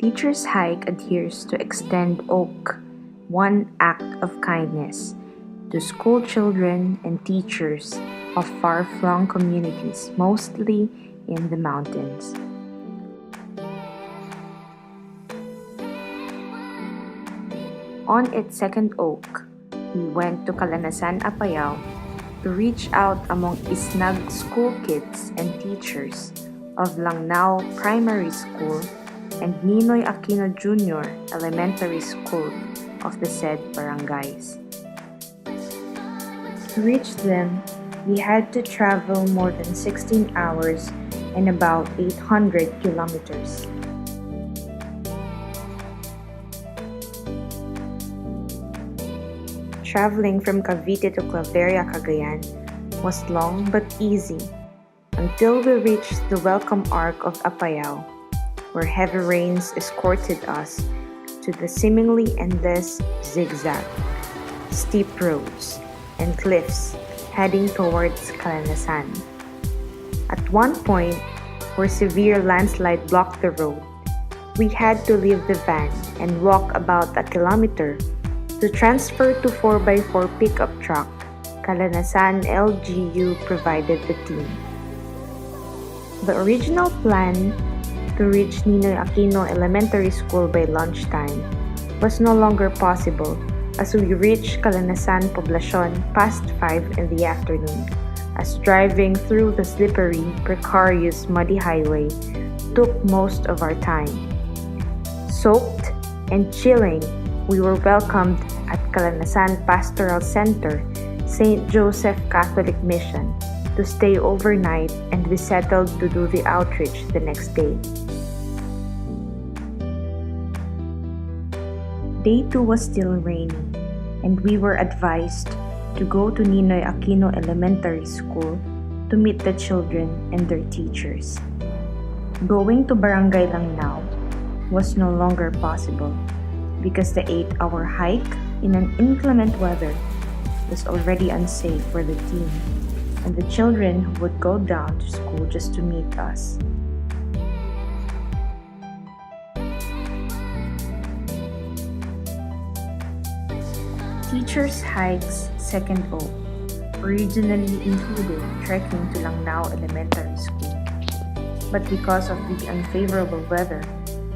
Teachers Hike adheres to extend OAK, one act of kindness, to school children and teachers of far-flung communities, mostly in the mountains. On its second OAK, we went to Calanasan, Apayao to reach out among isnag school kids and teachers of Langnao Primary School and Ninoy Aquino Jr. Elementary School of the said barangays. To reach them, we had to travel more than 16 hours and about 800 kilometers. Traveling from Cavite to Claveria, Cagayan was long but easy until we reached the welcome arc of Apayao, where heavy rains escorted us to the seemingly endless zigzag, steep roads, and cliffs heading towards Calanasan. At one point, where severe landslide blocked the road, we had to leave the van and walk about a kilometer to transfer to 4x4 pickup truck. Calanasan LGU provided the team. The original plan to reach Ninoy Aquino Elementary School by lunchtime was no longer possible as we reached Calanasan Poblacion past 5 in the afternoon, as driving through the slippery, precarious, muddy highway took most of our time. Soaked and chilling, we were welcomed at Calanasan Pastoral Center, St. Joseph Catholic Mission, to stay overnight, and we settled to do the outreach the next day. Day 2 was still rainy, and we were advised to go to Ninoy Aquino Elementary School to meet the children and their teachers. Going to Barangay Langnao was no longer possible because the 8-hour hike in an inclement weather was already unsafe for the team and the children who would go down to school just to meet us. Teachers Hike's second OAK originally included trekking to Langnao Elementary School, but because of the unfavorable weather,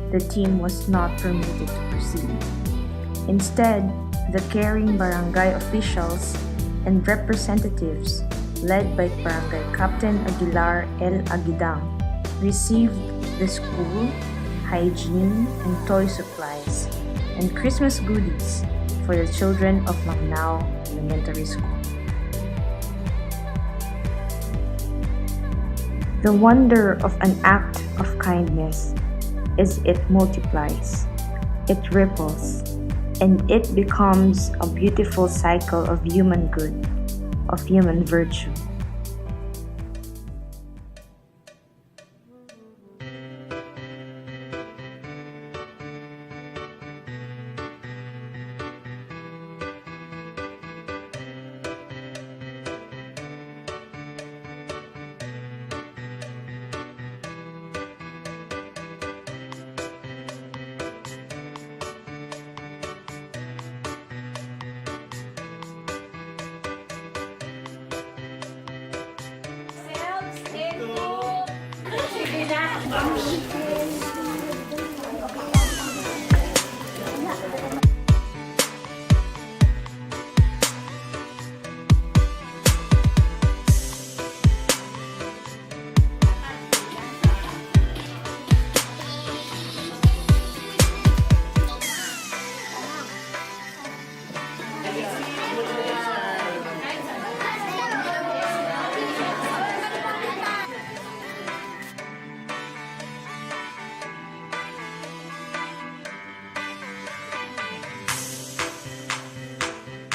the team was not permitted to proceed. Instead, the caring barangay officials and representatives, led by Barangay Captain Aguilar L. Agidang, received the school, hygiene and toy supplies, and Christmas goodies for the children of Langnao Elementary School. The wonder of an act of kindness is it multiplies, it ripples, and it becomes a beautiful cycle of human good, of human virtue.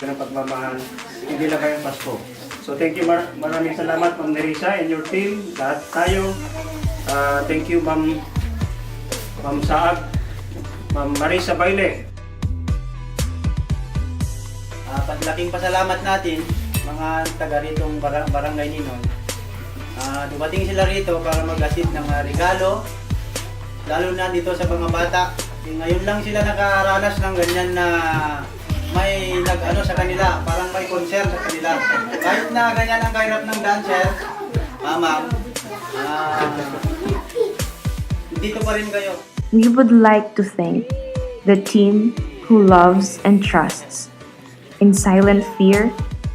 ng pagmamahal, hindi lang kayong Pasko. So thank you, maraming salamat Ma'am Nerissa and your team, lahat tayo. Thank you Ma'am Saag, Ma'am Marisa Baile. Paglaking pasalamat natin, mga taga ritong barangay Ninoy. Dumating sila rito para mag-asid ng regalo, lalo na dito sa mga bata. Ngayon lang sila nakaranas ng ganyan na may nag-ano sa kanila, parang may concern sa kanila. Kahit na ganyan ang kahirap ng dancer, ma'am, dito pa rin kayo. We would like to thank the team who loves and trusts. In silent fear,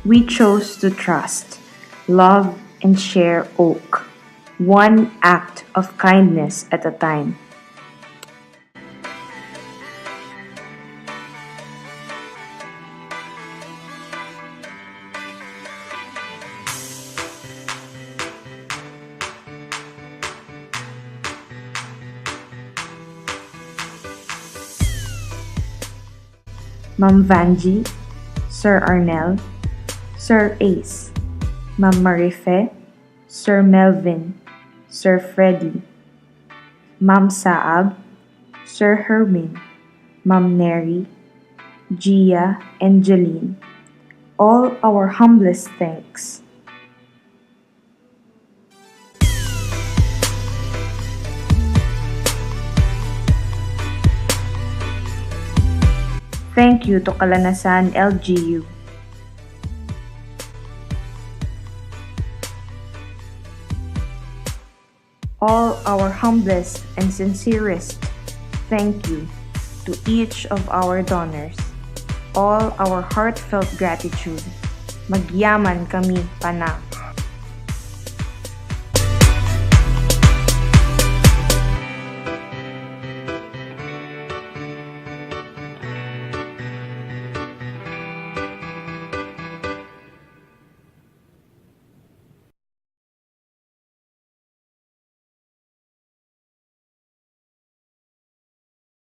we chose to trust, love, and share Oak, one act of kindness at a time. Ma'am Vanji, Sir Arnel, Sir Ace, Ma'am Marife, Sir Melvin, Sir Freddy, Ma'am Saab, Sir Hermin, Ma'am Neri, Gia, and Jeline, all our humblest thanks. Thank you to Calanasan LGU. All our humblest and sincerest thank you to each of our donors. All our heartfelt gratitude. Magyaman kami, pana.